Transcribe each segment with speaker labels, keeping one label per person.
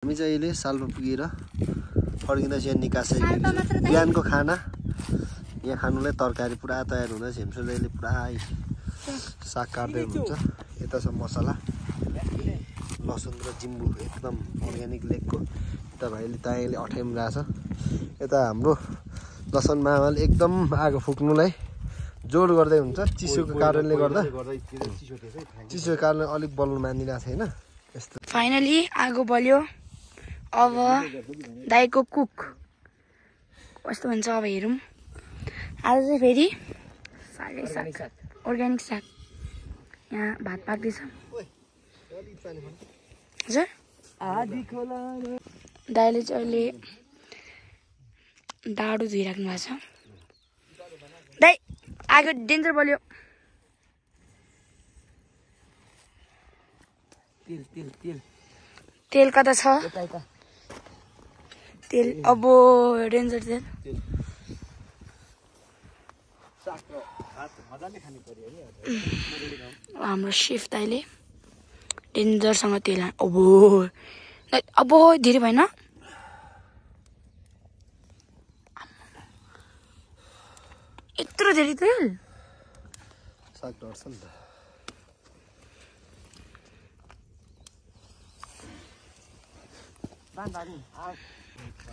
Speaker 1: हामी चाहिँ अहिले साल्पा पुगेर फर्किँदा चाहिँ निकास बिहानको खाना यहाँ खानुलाई तरकारी पुरा तयार हुँदैछ। हेमसु दाइले पुरा साग काट्दै हुनुहुन्छ। यता छ मसला लसुन र जिम्बु एकदम अर्ग्यानिक लेकको। यता भाइले दाइले अठाइम रहेछ। यता हाम्रो लसन मामाले एकदम आगो फुक्नुलाई जोड गर्दै हुन्छ। चिसोको कारणले गर्दा चिसोको कारणले अलिक बल्नु मानिरहेको छैन। यस्तो
Speaker 2: फाइनली आगो बल्यो। अब दाइको कुक कस्तो हुन्छ अब हेरौँ। आज चाहिँ फेरि सागै साग अर्ग्यानिक साग। यहाँ भात पाक्दैछ हजुर। दाइले चाहिँ अहिले डाडु धोइराख्नु भएको छ। दाइ आगो डेन्जर बल्यो। तेल कता छ? तेल अब डेन्जर तेल। हाम्रो सेफ दाइले डेन्जरसँग तेल अब धेरै भएन। यत्रो धेरै तेल
Speaker 1: साग डढ्छ नि त।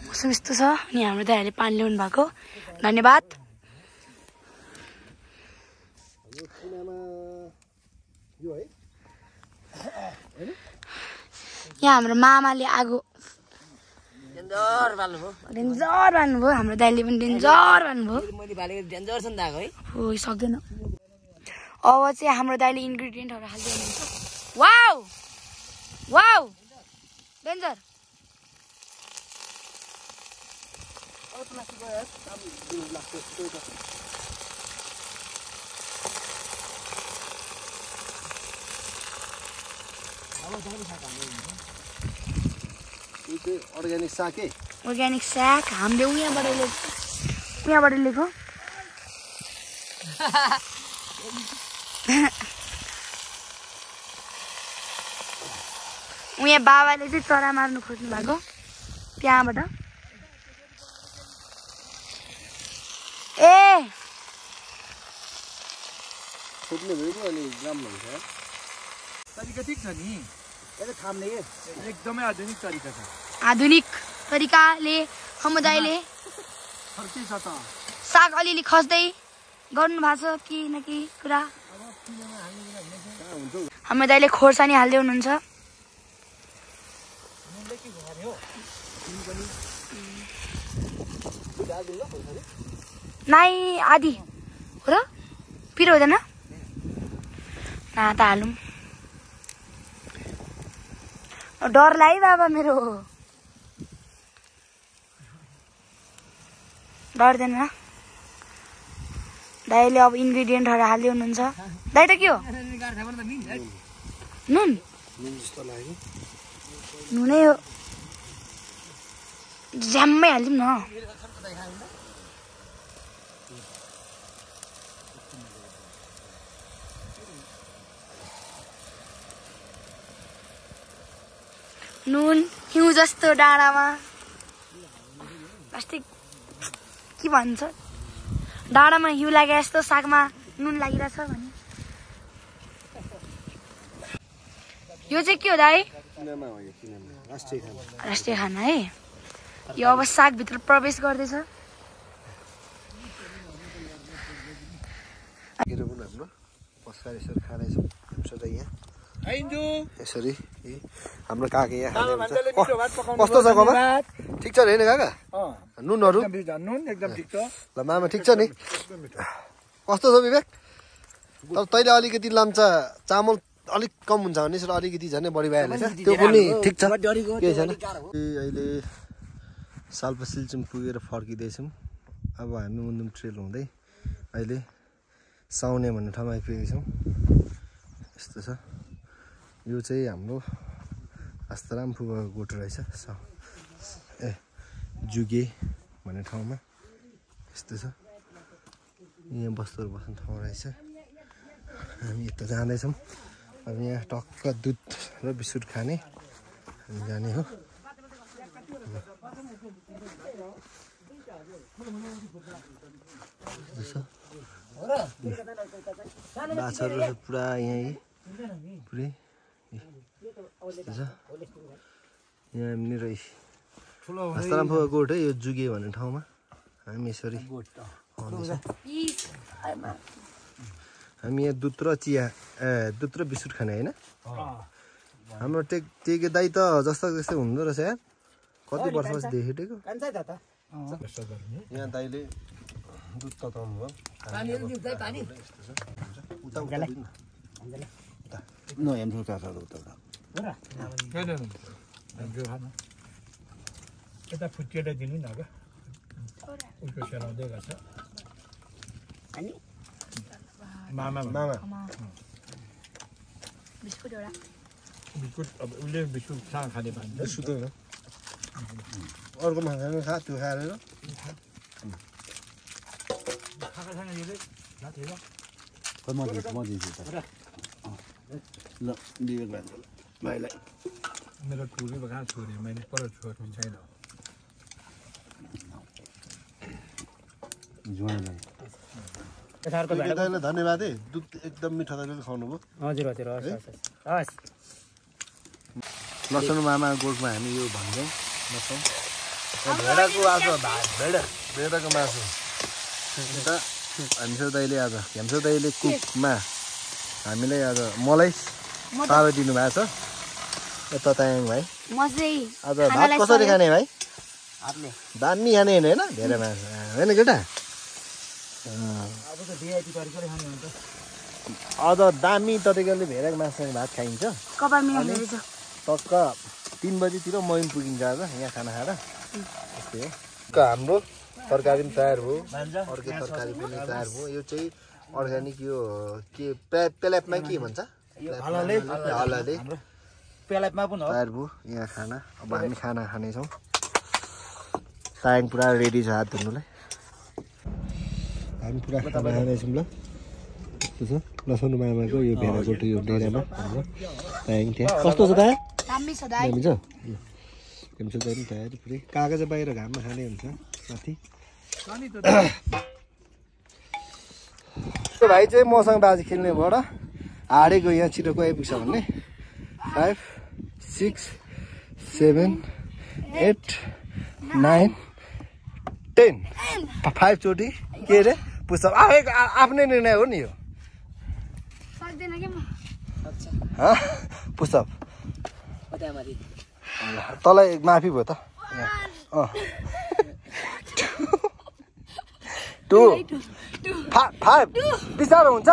Speaker 2: मौसम यस्तो छ अनि हाम्रो दाइहरूले पानी ल्याउनु भएको धन्यवाद। यहाँ हाम्रो मामाले आगो डेन्जर बाल्नुभयो। हाम्रो दाइले पनि डेन्जर बाल्नुभयो। हो सक्दैन। अब चाहिँ हाम्रो दाइले इन्ग्रिडियन्टहरू हाल्दै हुनुहुन्छ। Wow wow danger.
Speaker 1: अर्ग्यानिक साग के
Speaker 2: अर्ग्यानिक साग हामीले उहाँबाट लिएको। उहाँ बाबाले चाहिँ चरा मार्नु खोज्नु भएको त्यहाँबाट। ए
Speaker 1: फुट्ने भयो अनि राम्रो हुन्छ।
Speaker 3: तरिका ठिक छ नि। एकदमै आधुनिक तरिका छ।
Speaker 2: आधुनिक तरिकाले हाम्रो दाइले साग अलिअलि खस्दै गर्नु भएको छ कि न कि कुरा। हाम्रो दाइले खोर्सानी हाल्दै हुनुहुन्छ। नाइ आधी हो र पिरो हुँदैन न त हालौँ। डर लाग्यो बाबा मेरो। डर्दैन न। दाइले अब इन्ग्रिडियन्टहरू हाल्दै हुनुहुन्छ। दाइ त के हो नुन नुनै हो। ज्याम्मै हालिदिउँ न। नुन हिउँ जस्तो डाँडामा प्लास्टिक के भन्छ डाँडामा हिउँ लागे जस्तो सागमा नुन लागिरहेछ भने। यो चाहिँ के हो दाइ? राष्ट्रिय खाना है। यो अब सागभित्र प्रवेश गर्दैछ।
Speaker 1: यसरी हाम्रो काका यहाँ कस्तो छ कमा? ठिक छ होइन काका? नुनहरू
Speaker 3: एकदम ठिक छ।
Speaker 1: ल मामा ठिक छ नि? कस्तो छ विवेक? तैँले अलिकति लाम्चा चामल अलिक कम हुन्छ भने अलिकति झन् बढी भइहाल्छ। त्यो पनि ठिक छ केही छैन। अहिले साल्पा सिल्चुम पुगेर फर्किँदैछौँ। अब हामी मुन्दुम ट्रेल हुँदै अहिले साउने भन्ने ठाउँमा आइपुगेको छौँ। यस्तो छ। यो चाहिँ हाम्रो आस्ताराम फुबाको गोठ रहेछ। जुगे भन्ने ठाउँमा यस्तो छ। यहाँ बस्तुहरू बस्ने ठाउँ रहेछ। हामी यता जाँदैछौँ। अब यहाँ टक्क दुध र बिस्कुट खाने हामी जाने हो। माछाहरू पुरा यहीँ पुरै यहाँ पनि रहेछ हस्तारामफुवा गोठ है यो जुगे भन्ने ठाउँमा हामी यसरी हामी यहाँ दुध र चिया दुध र बिस्कुट खाने होइन हाम्रो टेके दाइ त जस्तो जस्तै हुँदो रहेछ यार कति वर्षपछि देखेको यहाँ दाइले दुध तताउनु भयो
Speaker 3: यता फुटिएर दिनु न क्या उसको सेलाउँदै गर्छ मामा
Speaker 2: बिस्कुट एउटा
Speaker 3: बिस्कुट अब उसले बिस्कुट सँग खाने भन्छ
Speaker 1: बिस्कुट होइन अर्को मान्छे खा त्यो खाएर
Speaker 3: खाकासँग लिँदै ल
Speaker 4: म दिन्छु त ल विवेक भाइलाई
Speaker 3: मेरो ठुलो कहाँ छोरे मैले पर छोड्नु छैन
Speaker 4: जुवाइलाई
Speaker 1: धन्यवाद है दुध एकदम मिठो तरिकाले खुवाउनु भयो
Speaker 5: हजुर हजुर हस्
Speaker 1: लसुन मामा गोठमा हामी यो भन्छौँ लसुन भेडाको आज भेडाको मासु अन्त हेमसेर दाइले आज हेमसेर दाइले कुकमा हामीलाई आज मलाई पारो दिनुभएको छ यता तायाङ भाइ आज भात कसरी खाने भाइ दामी खाने होइन धेरै मासु होइन केटा अझ दामी तरिकाले भेडाको मासुसँग भात खाइन्छ टक्क 3 बजीतिर मही पुगिन्छ आज यहाँ खाना खाएर त्यस्तै हो हाम्रो तरकारी पनि तयार भयो अर्को तरकारी पनि तयार भयो यो चाहिँ अर्ग्यानिक यो के पेलेपमा के भन्छ हलले
Speaker 5: पेलापमा पनि हो
Speaker 1: तयार भयो यहाँ खाना अब हामी खाना खानेछौँ तायाङ पुरा रेडी छ हात धुनुलाई हामी पुरा खाना खानेछौँ ल त्यस्तो छ लसुन मामाको यो भेडाकोटी यो डेरामा हाम्रो तायाङ त्यहाँ कस्तो छ ताया दामी छ हेमसेर दाइ पनि तयार पुरै कागज बाहिर घाममा खाने हुन्छ माथि त्यो भाइ चाहिँ मसँग बाजी खेल्ने भएर हारेको यहाँ छिटो गइ आइपुग्छ भन्ने 5 6 7 8 9 10 5 चोटि के अरे पुस्तक आफ्नै निर्णय हो नि यो पुस्तक तँलाई माफी भयो त 2 5 बिस्तारो हुन्छ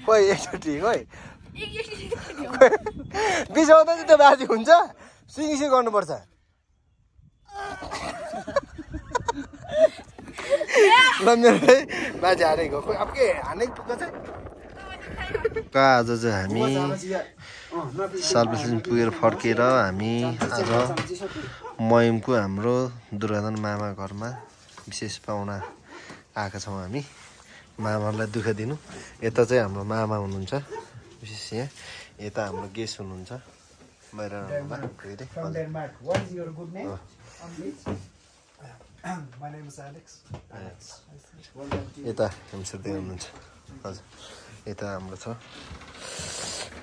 Speaker 1: खोइ एकचोटि खोइ बिसाउँदा चाहिँ त्यो बाजी हुन्छ सिङ गर्नुपर्छ ल मेरो बाजी हारेको खोइ अब के हानेको पुग्छ चाहिँ आज चाहिँ हामी सर्भिसिङ पुगेर फर्केर हामी आज मयमको हाम्रो दुर्योधन मामा घरमा विशेष पाहुना आएका छौँ हामी मामालाई दुःख दिनु यता चाहिँ हाम्रो मामा हुनुहुन्छ विशेष यहाँ यता हाम्रो गेस्ट हुनुहुन्छ बाहिर यता हेमसेर दाइ हुनुहुन्छ हजुर यता हाम्रो छ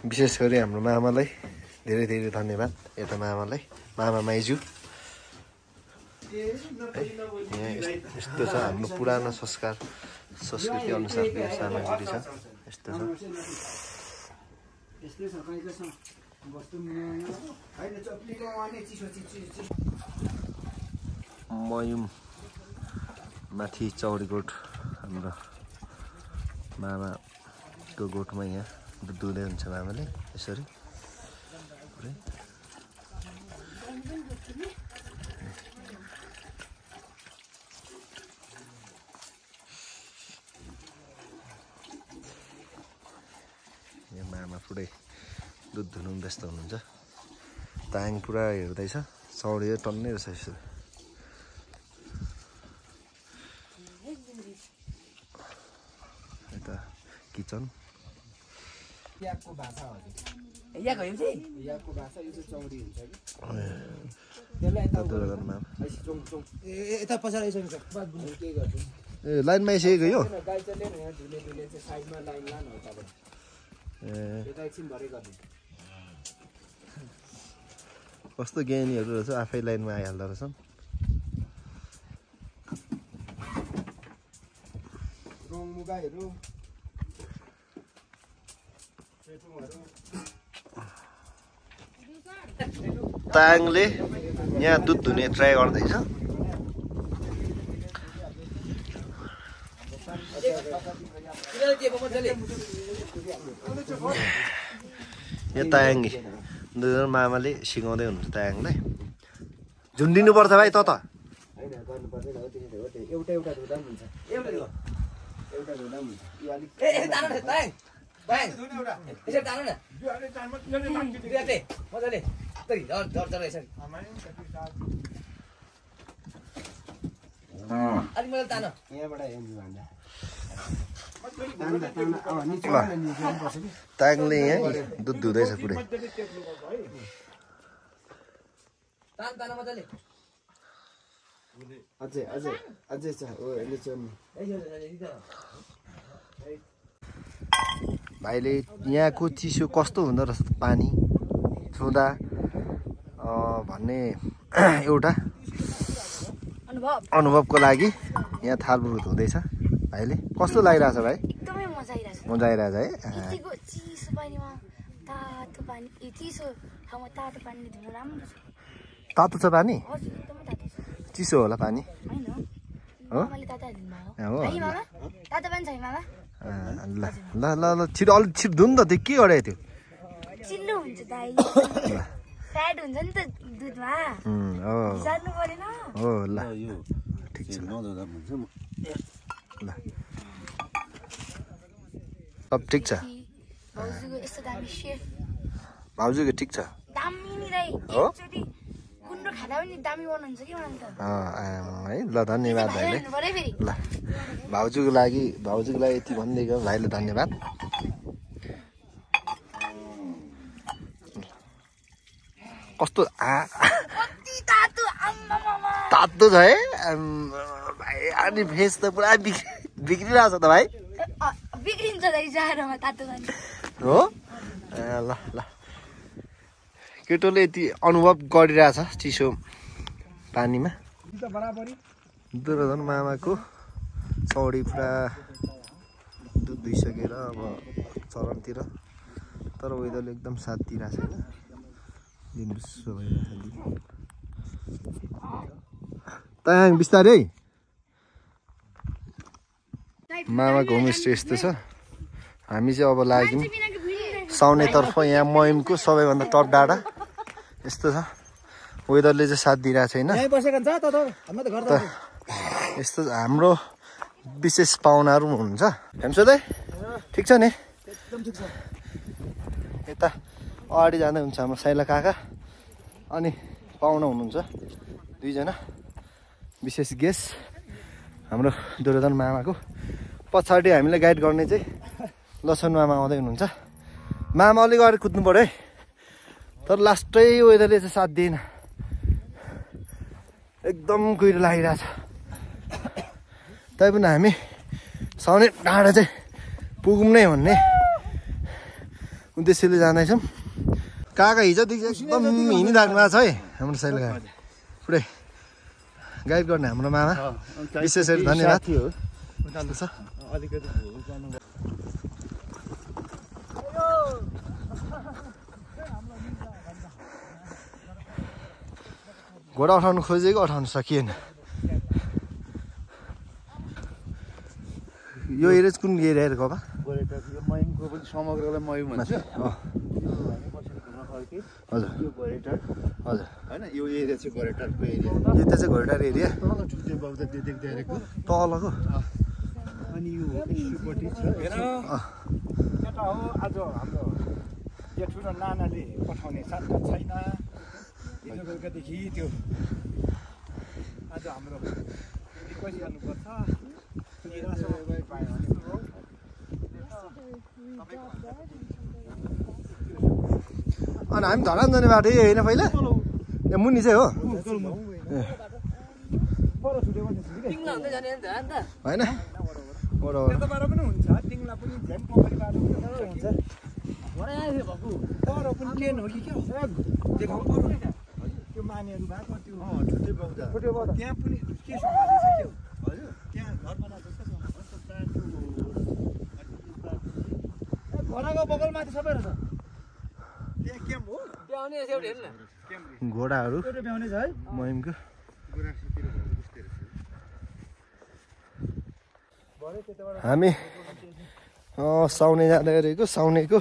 Speaker 1: विशेष गरी हाम्रो मामालाई धेरै धेरै धन्यवाद यता मामालाई मामा माइजू यहाँ यस्तो छ हाम्रो पुरानो संस्कृति अनुसारको यो सामग्री छ यस्तो छ मयुम माथि चौरीकोट हाम्रो मामाको गोठमा यहाँ दुध दुहुँदै हुन्छ मामाले यसरी पुरै यहाँ मामा पुरै दुध धुनु व्यस्त हुनुहुन्छ तायाङ पुरा हेर्दैछ चौरी टन्नै रहेछ यसो यता किचन
Speaker 5: याकको भाषा हो याकको हुन्छ याकको भाषा यो चाहिँ चौरी हुन्छ कि त्यसलाई यता पछाडि आइसक्छ के गर्छ
Speaker 1: ए लाइनमा आइसकेको यो
Speaker 5: गाई चाहिँ लिएर यहाँ ढिले ढिले चाहिँ साइडमा लाइन लानु हो तपाईँ यता एकछिन भरे गर्ने
Speaker 1: कस्तो ज्ञानीहरू रहेछ आफै लाइनमा आइहाल्दो रहेछन्
Speaker 5: रङ मुगाहरू
Speaker 1: ताङले यहाँ दुध धुने ट्राई गर्दैछ यो तायाङ्गी दुईजना मामाले सिकाउँदै हुनुहुन्छ तायाङलाई झुन्डिनु पर्छ भाइ त
Speaker 5: होइन गर्नु पर्दैन हो त्यसो हो त्यो एउटा एउटा धुँदा पनि हुन्छ एउटा धुँदा पनि हुन्छ यो अलिक यहाँबाट हेर्नु भन्दा
Speaker 1: ताङले यहाँ दुध धुँदैछ पुरै
Speaker 5: अझै अझै अझै छ हो
Speaker 1: भाइले यहाँको चिसो कस्तो हुँदो रहेछ पानी छुँदा भन्ने एउटा अनुभवको लागि यहाँ थालपुर हुँदैछ भाइले कस्तो लागिरहेछ भाइ
Speaker 2: एकदमै
Speaker 1: मजा आइरहेछ है
Speaker 2: चिसो पानीमा तातो पानी चिसो ठाउँमा तातो पानीले धुन राम्रो छ
Speaker 1: तातो छ पानी
Speaker 2: हजुर एकदमै तातो छ
Speaker 1: चिसो होला पानी
Speaker 2: हैन
Speaker 1: हो
Speaker 2: मामाले तातो हालिदिनु
Speaker 1: हो
Speaker 2: भयो है मामा तातो पानी छ है मामा
Speaker 1: ल ल ल ल छिटो अलिक छिटो धुनु त त्यो के गरे त्यो
Speaker 2: चिल्लो हुन्छ दाइ फ्याट हुन्छ नि त दुधमा
Speaker 1: हो
Speaker 2: जान्नु परेन
Speaker 1: हो ल
Speaker 4: यो
Speaker 1: ठिक छ
Speaker 4: नधुँदा हुन्छ
Speaker 1: ल सब ठिक छ
Speaker 2: भाउजूको यस्तो दामी सेफ
Speaker 1: भाउजूको ठिक छ
Speaker 2: दामी नि दाइ
Speaker 1: हो?
Speaker 2: एकचोटि गुन्द्रुक खाँदा पनि दामी बनाउनुहुन्छ कि मलाई त
Speaker 1: है ल धन्यवाद भाइले
Speaker 2: हेर्नु पऱ्यो फेरि
Speaker 1: ल भाउजूको लागि यति भनिदिएको भाइले धन्यवाद कस्तो
Speaker 2: कति तातो आम्मा मामा
Speaker 1: तातो छ है भाइ अनि फेस त पुरा बिग्रिरहेछ त भाइ
Speaker 2: बिग्रिन्छ दाइ जाडोमा तातो पानी
Speaker 1: हो ल ल केटोले यति अनुभव गरिरहेछ चिसो पानीमा दुर्योधन मामाको चौडी पुरा दुध दुइसकेर अब चरणतिर तर वेदरले एकदम साथ दिइरहेछ होइन दिन विश्व भइरहेछ ताङ बिस्तारै मामाको होमस्टे यस्तो छ हामी चाहिँ अब लाग्यौँ साउनेतर्फ यहाँ महिमको सबैभन्दा टप डाँडा यस्तो छ वेदरले चाहिँ साथ दिइरहेको छैन यस्तो हाम्रो विशेष पाहुनाहरू हुनुहुन्छ हेम्सो दाइ ठिक छ नि यता अगाडि जाँदै हुन्छ हाम्रो साइला काका अनि पाहुना हुनुहुन्छ दुईजना विशेष गेस्ट हाम्रो दुर्योधन मामाको पछाडि हामीलाई गाइड गर्ने चाहिँ लक्ष्मण मामा आउँदै हुनुहुन्छ मामा अलिक अगाडि कुद्नु पऱ्यो है तर लास्टै वेदरले चाहिँ साथ दिएन एकदम कुहिरो लागिरहेछ तैपनि हामी साउने डाँडा चाहिँ पुगौँ नै भन्ने उद्देश्यले जाँदैछौँ काका हिजोदेखि एकदम हिँडिराख्नु भएको छ है हाम्रो साइला काका पुरै गाइड गर्ने हाम्रो मामा विशेष गरी धन्यवाद छ घोडा उठाउनु खोजेको उठाउनु सकिएन यो एरिया कुन एरियाको बा
Speaker 4: महिमको पनि समग्रलाई महिम भन्छ
Speaker 1: हजुर हजुर
Speaker 4: होइन यो एरिया चाहिँ गोरेटारको एरिया
Speaker 1: यो चाहिँ घोडटार एरिया तलको
Speaker 3: अनि यो यसपट्टि छ यता हो आज हाम्रो जेठो र नानाले पठाउने साथ छैन हिजो बेलुकादेखि त्यो आज हाम्रो रिक्वेस्ट गर्नुपर्छ
Speaker 1: अनि हामी धरान जाने बाटो यही होइन पहिला ए मुनि चाहिँ हो होइन घोडाहरू महिमको हामी साउने जाँदै गरेको साउनेको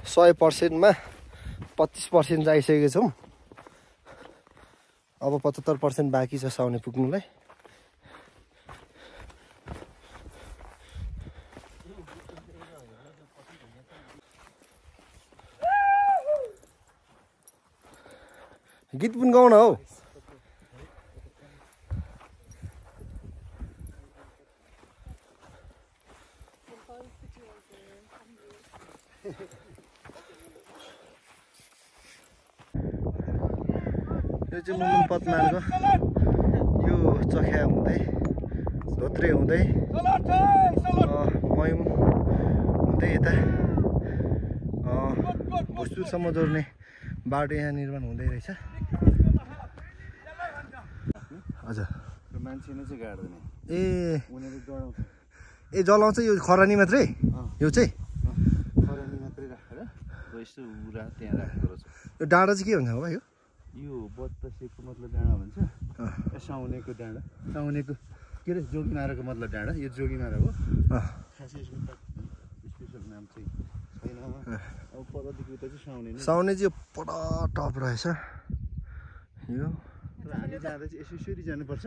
Speaker 1: 100%मा 25% जाइसकेको छौँ अब 75% बाँकी छ साउने पुग्नुलाई गीत पनि गाउन हौ यो चाहिँ मुलुङ पदमार्ग यो चख्या हुँदै धोत्रे हुँदै मयुम हुँदै यता भुसुरसम्म जोड्ने बाटो यहाँ निर्माण हुँदै रहेछ हजुर
Speaker 4: मान्छे नै चाहिँ गाड्दैन
Speaker 1: ए जलाउँछ यो खरानी मात्रै यो चाहिँ
Speaker 4: खरानी मात्रै राखेर यस्तो त्यहाँ राखेको रहेछ
Speaker 1: यो डाँडा चाहिँ के भन्छ होला
Speaker 4: यो बत्तसेको मतलब डाँडा भन्छ साउनेको डाँडा साउनेको के अरे जोगीमाराको मतलब डाँडा यो जोगीमारा हो खासै यसको स्पेसल नाम चाहिँ छैन अब परदेखि उता चाहिँ साउने
Speaker 1: साउने चाहिँ पुरा टप रहेछ यो
Speaker 4: हामी जाँदा चाहिँ यसो यसरी जानुपर्छ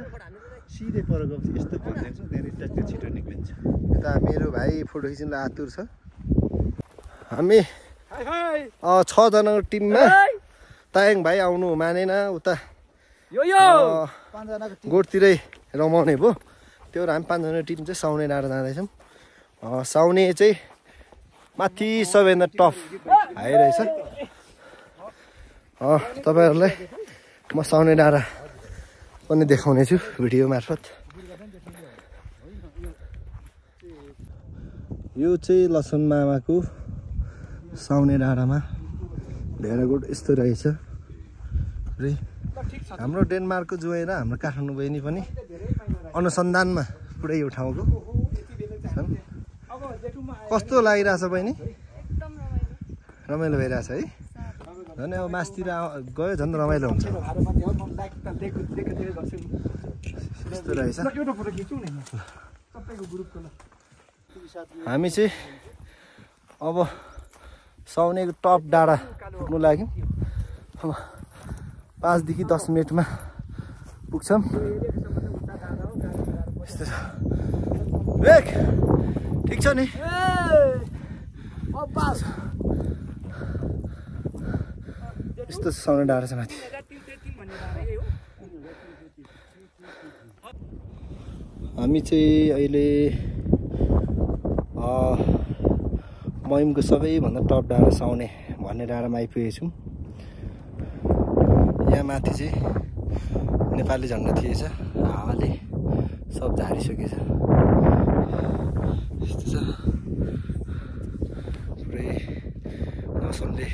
Speaker 4: सिधै पर गएपछि यस्तो भनिदिन्छ त्यहाँनिर ट्याक्कै छिटो निक्लिन्छ
Speaker 1: यता मेरो भाइ फोटो खिच्नलाई आतुर छ हामी 6 जनाको टिममा तायाङ भाइ आउनु मानेन उता गोठतिरै रमाउने भयो त्यो भएर हामी 5 जना टिम चाहिँ साउने डाँडा जाँदैछौँ साउने चाहिँ माथि सबैभन्दा टप हाई रहेछ तपाईँहरूलाई म साउने डाँडा पनि देखाउने छु भिडियो मार्फत यो चाहिँ लसन मामाको साउने डाँडामा भेडागोठ यस्तो रहेछ रे हाम्रो डेनमार्कको जुवाई र हाम्रो काठमाडौँ बहिनी पनि अनुसन्धानमा पुरै यो ठाउँको छन् कस्तो लागिरहेछ बहिनी रमाइलो भइरहेछ है झन् अब मासतिर गयो झन् रमाइलो हुन्छ यस्तो रहेछ हामी चाहिँ अब साउनेको टप डाँडा पुग्नु लाग्यौँ अब 5 देखि 10 मिनटमा पुग्छौँ यस्तो छ ठिक छ नि यस्तो साउने डाँडा छ माथि हामी चाहिँ अहिले मयुमको सबैभन्दा टप डाँडा साउने भन्ने डाँडामा आइपुगेको छौँ यहाँ माथि चाहिँ नेपाली झन्डा थिएछ हावाले सब झारिसकेछ यस्तो छ पुरै मौसमले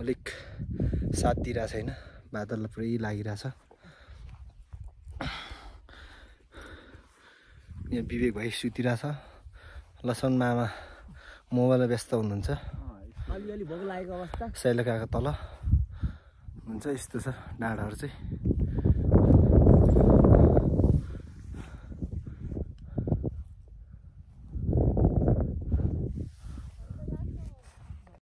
Speaker 1: अलिक साथ दिइरहेको छैन बादल पुरै लागिरहेछ यहाँ विवेक भाइ सुतिरहेछ लसन मामा मोबाइलमा व्यस्त हुनुहुन्छ शैलकाको तल हुन्छ यस्तो छ डाँडाहरू चाहिँ